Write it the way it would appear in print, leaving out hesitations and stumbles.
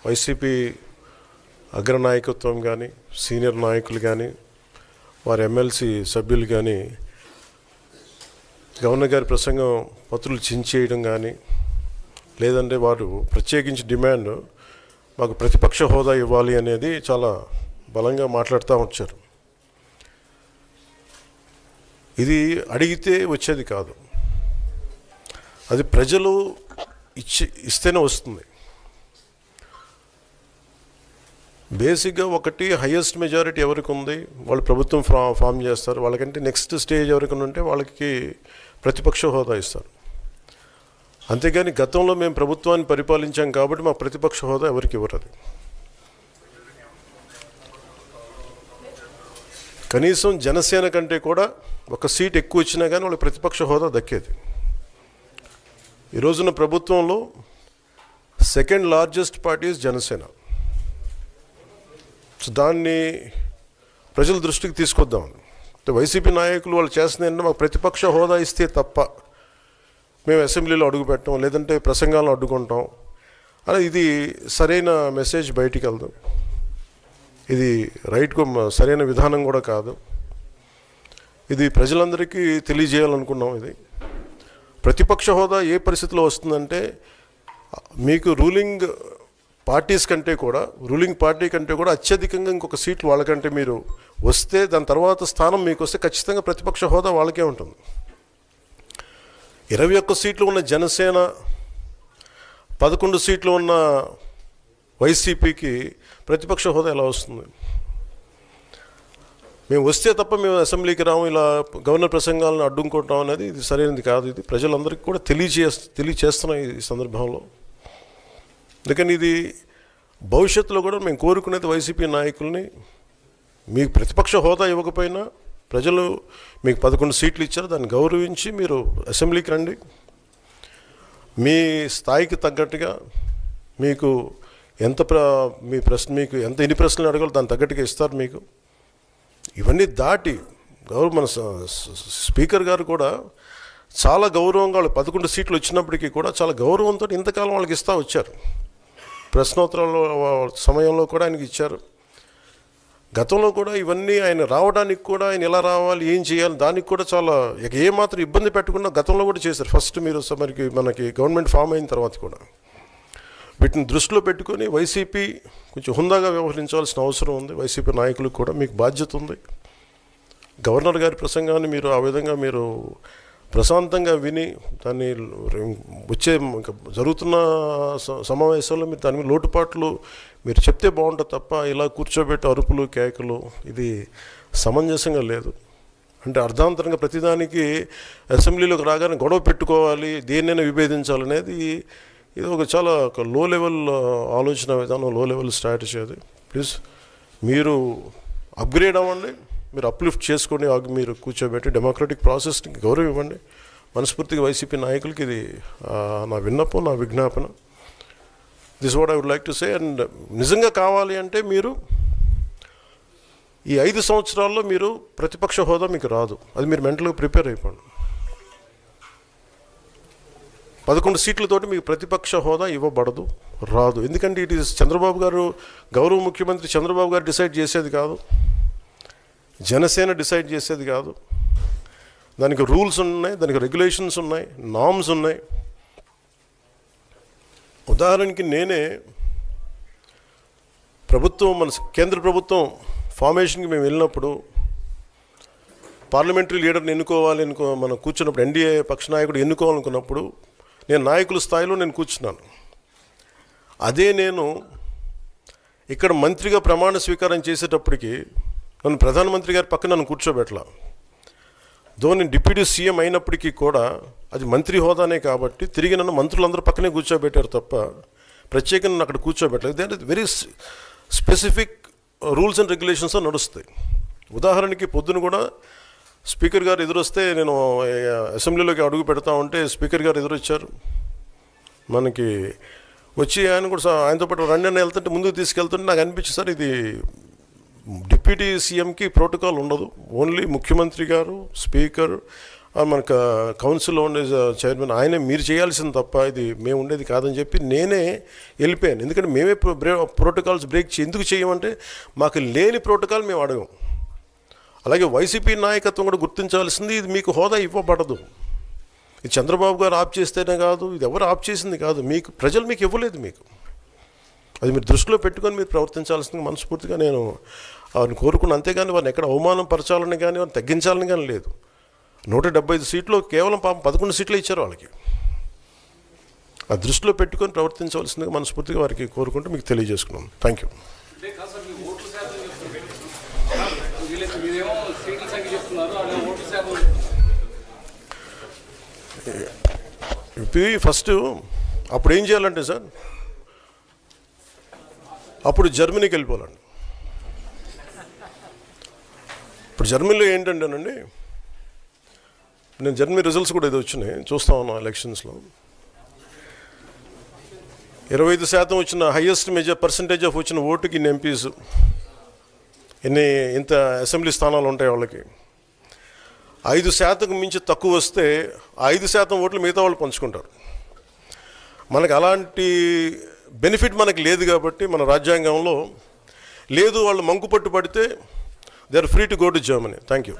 YCP అగ్రనాయకత్వం కానీ senior నాయకులు కానీ వారి ఎమ్మెల్సీ సభ్యులు కానీ గవర్నర్ గారి ప్రసంగం పత్రులు చించేయడం కానీ లేదంటే వారు ప్రత్యేకించి డిమాండ్ మాకు ప్రతిపక్ష హోదా ఇవ్వాలి అనేది చాలా బలంగా మాట్లాడుతూ వచ్చారు. ఇది అడిగితే వచ్చేది కాదు, అది ప్రజలు ఇస్తేనే వస్తుంది. బేసిక్గా ఒకటి హయ్యెస్ట్ మెజారిటీ ఎవరికి ఉంది వాళ్ళు ప్రభుత్వం ఫామ్ చేస్తారు, వాళ్ళకంటే నెక్స్ట్ స్టేజ్ ఎవరికి ఉంటే వాళ్ళకి ప్రతిపక్ష హోదా ఇస్తారు. అంతేగాని గతంలో మేము ప్రభుత్వాన్ని పరిపాలించాం కాబట్టి మా ప్రతిపక్ష హోదా ఎవరికి ఇవ్వరు. కనీసం జనసేన కంటే కూడా ఒక సీట్ ఎక్కువ వచ్చినా కానీ వాళ్ళకి ప్రతిపక్ష హోదా దక్కేది. ఈ రోజున ప్రభుత్వంలో second largest party Janasena. So దాన్ని ప్రజల దృష్టికి తీసుకొద్దాం. వైసీపీ నాయకులు వాళ్ళు చేస్తుంది ఏంటంటే మాకు ప్రతిపక్ష హోదా ఇస్తే తప్ప మేము అసెంబ్లీలో అడుగు పెట్టాం లేదంటే ప్రసంగాలను అడ్డుకుంటాం అని, ఇది సరైన మెసేజ్ బయటికి వెళ్దాం. ఇది సరైన విధానం కూడా కాదు. ఇది ప్రజలందరికీ తెలియజేయాలనుకున్నాం. ఇది ప్రతిపక్ష హోదా ఏ పరిస్థితిలో వస్తుందంటే మీకు రూలింగ్ పార్టీ కంటే కూడా అత్యధికంగా ఇంకొక సీట్లు వాళ్ళకంటే మీరు వస్తే దాని తర్వాత స్థానం మీకు వస్తే ఖచ్చితంగా ప్రతిపక్ష హోదా వాళ్ళకే ఉంటుంది. 21 సీట్లు ఉన్న జనసేన 11 సీట్లు ఉన్న వైసీపీకి ప్రతిపక్ష హోదా ఎలా వస్తుంది? మేము వస్తే తప్ప మేము అసెంబ్లీకి రాము, ఇలా గవర్నర్ ప్రసంగాలను అడ్డుకుంటాం అనేది ఇది సరైనది కాదు. ఇది ప్రజలందరికీ కూడా తెలియచేస్తున్నాం ఈ సందర్భంలో. అందుకని ఇది భవిష్యత్తులో కూడా మేము కోరుకునేది వైసీపీ నాయకుల్ని, మీకు ప్రతిపక్ష హోదా ఇవ్వకపోయినా ప్రజలు మీకు 11 సీట్లు ఇచ్చారు, దాన్ని గౌరవించి మీరు అసెంబ్లీకి రండి. మీ స్థాయికి తగ్గట్టుగా మీకు మీకు ఎన్ని ప్రశ్నలు అడగాలో దాని తగ్గట్టుగా ఇస్తారు మీకు. ఇవన్నీ దాటి మన స్పీకర్ గారు కూడా చాలా గౌరవంగా వాళ్ళు 11 సీట్లు వచ్చినప్పటికీ కూడా చాలా గౌరవంతో ఇంతకాలం వాళ్ళకి ఇస్తూ వచ్చారు. ప్రశ్నోత్తరాల సమయంలో కూడా ఆయనకి ఇచ్చారు. గతంలో కూడా ఇవన్నీ ఆయన రావడానికి కూడా ఆయన ఎలా రావాలి ఏం చేయాలి దానికి కూడా చాలా ఏమాత్రం ఇబ్బంది పెట్టకుండా గతంలో కూడా చేశారు. ఫస్ట్ మీరు మనకి గవర్నమెంట్ ఫామ్ అయిన తర్వాత కూడా వీటిని దృష్టిలో పెట్టుకొని వైసీపీ కొంచెం హుందాగా వ్యవహరించాల్సిన అవసరం ఉంది. వైసీపీ నాయకులకు కూడా మీకు బాధ్యత ఉంది. గవర్నర్ గారి ప్రసంగాన్ని మీరు ఆ విధంగా మీరు ప్రశాంతంగా విని దాన్ని వచ్చే జరుగుతున్న సమావేశాల్లో మీరు దాని లోటుపాట్లు మీరు చెప్తే బాగుంటుంది తప్ప ఇలా కూర్చోబెట్టి అరుపులు కేకలు ఇది సమంజసంగా లేదు. అంటే అర్ధాంతరంగా ప్రతిదానికి అసెంబ్లీలోకి రాగానే గొడవ పెట్టుకోవాలి, దేన్నైనా విభేదించాలనేది ఇది చాలా లో లెవెల్ ఆలోచన విధానం, లో లెవెల్ స్ట్రాటజీ. అది ప్లీజ్ మీరు అప్గ్రేడ్ అవ్వండి, మీరు అప్లిఫ్ట్ చేసుకోండి, మీరు కూర్చోబెట్టి డెమోక్రటిక్ ప్రాసెస్కి గౌరవం ఇవ్వండి. మనస్ఫూర్తిగా వైసీపీ నాయకులకి ఇది నా విన్నపం, నా విజ్ఞాపన. This what I would like to say. And నిజంగా కావాలి అంటే మీరు ఈ 5 సంవత్సరాల్లో మీరు ప్రతిపక్ష హోదా మీకు రాదు, అది మీరు మెంటల్గా ప్రిపేర్ అయిపోండి. 11 సీట్లతోటి మీకు ప్రతిపక్ష హోదా ఇవ్వబడదు, రాదు. ఎందుకంటే ఇట్ ఈస్ చంద్రబాబు గారు, గౌరవ ముఖ్యమంత్రి చంద్రబాబు గారు డిసైడ్ చేసేది కాదు, జనసేన డిసైడ్ చేసేది కాదు. దానికి రూల్స్ ఉన్నాయి, దానికి రెగ్యులేషన్స్ ఉన్నాయి, నామ్స్ ఉన్నాయి. ఉదాహరణకి నేనే మన కేంద్ర ప్రభుత్వం ఫార్మేషన్కి మేము వెళ్ళినప్పుడు పార్లమెంటరీ లీడర్ని మనం కూర్చున్నప్పుడు ఎన్డీఏ పక్ష నాయకుడు ఎన్నుకోవాలనుకున్నప్పుడు నేను నాయకుల స్థాయిలో నేను కూర్చున్నాను. అదే నేను ఇక్కడ మంత్రిగా ప్రమాణ స్వీకారం చేసేటప్పటికి నన్ను ప్రధానమంత్రి గారి పక్కన నన్ను కూర్చోబెట్టలా. నేను డిప్యూటీ సీఎం అయినప్పటికీ కూడా అది మంత్రి హోదానే కాబట్టి తిరిగి నన్ను మంత్రులందరూ పక్కనే కూర్చోబెట్టారు తప్ప ప్రత్యేకంగా నన్ను అక్కడ కూర్చోబెట్టలేదు. అంటే very specific rules and regulations నడుస్తాయి. ఉదాహరణకి పొద్దున కూడా స్పీకర్ గారు ఎదురొస్తే నేను అసెంబ్లీలోకి అడుగు పెడతా ఉంటే స్పీకర్ గారు ఎదురొచ్చారు. మనకి వచ్చి ఆయన కూడా ఆయనతో పాటు రండి అని వెళ్తుంటే ముందుకు తీసుకెళ్తుంటే నాకు అనిపించింది, సార్ ఇది డిప్యూటీ సీఎంకి ప్రోటోకాల్ ఉండదు, ఓన్లీ ముఖ్యమంత్రి గారు, స్పీకర్ మనకు కౌన్సిల్లో ఉండే చైర్మన్ ఆయనే మీరు చేయాల్సింది తప్ప ఇది మేము ఉండేది కాదని చెప్పి నేనే వెళ్ళిపోయాను. ఎందుకంటే మేమే ప్రోటోకాల్స్ బ్రేక్ ఎందుకు చేయమంటే మాకు లేని ప్రోటోకాల్ మేము అడగం. అలాగే వైసీపీ నాయకత్వం కూడా గుర్తించాల్సింది, ఇది మీకు హోదా ఇవ్వబడదు. ఇది చంద్రబాబు గారు ఆప్ చేస్తేనే కాదు, ఇది ఎవరు ఆప్ చేసింది కాదు, మీకు ప్రజలు మీకు ఇవ్వలేదు. మీకు అది మీరు దృష్టిలో పెట్టుకొని మీరు ప్రవర్తించాల్సింది మనస్ఫూర్తిగా నేను వారిని కోరుకున్నాను. అంతేగాని వారిని ఎక్కడ అవమానం పరచాలని కానీ వారిని తగ్గించాలని కానీ లేదు. 175 సీట్లు కేవలం పాపం 11 సీట్లు ఇచ్చారు వాళ్ళకి. ఆ దృష్టిలో పెట్టుకొని ప్రవర్తించవలసిందిగా మనస్ఫూర్తిగా వారికి కోరుకుంటూ మీకు తెలియజేసుకున్నాం. Thank you. ఇప్పుడు ఫస్ట్ అప్పుడు ఏం చేయాలంటే సార్, అప్పుడు జర్మనీకి వెళ్ళిపోవాలండి. ఇప్పుడు జర్మనీలో ఏంటంటేనండి, నేను జర్మనీ రిజల్ట్స్ కూడా ఏదో వచ్చినాయి చూస్తా ఉన్నాను. ఎలక్షన్స్లో 25% వచ్చిన హైయెస్ట్ పర్సంటేజ్ ఆఫ్ వచ్చిన ఓటుకి ఇన్ని ఎంపీస్, ఇంత అసెంబ్లీ స్థానాలు ఉంటాయి వాళ్ళకి. 5% మించి తక్కువ వస్తే 5% ఓట్లు మిగతా వాళ్ళు పంచుకుంటారు. మనకు అలాంటి బెనిఫిట్ మనకు లేదు కాబట్టి మన రాజ్యాంగంలో లేదు. వాళ్ళు మంకు పట్టు పడితే they are free to go to Germany. Thank you.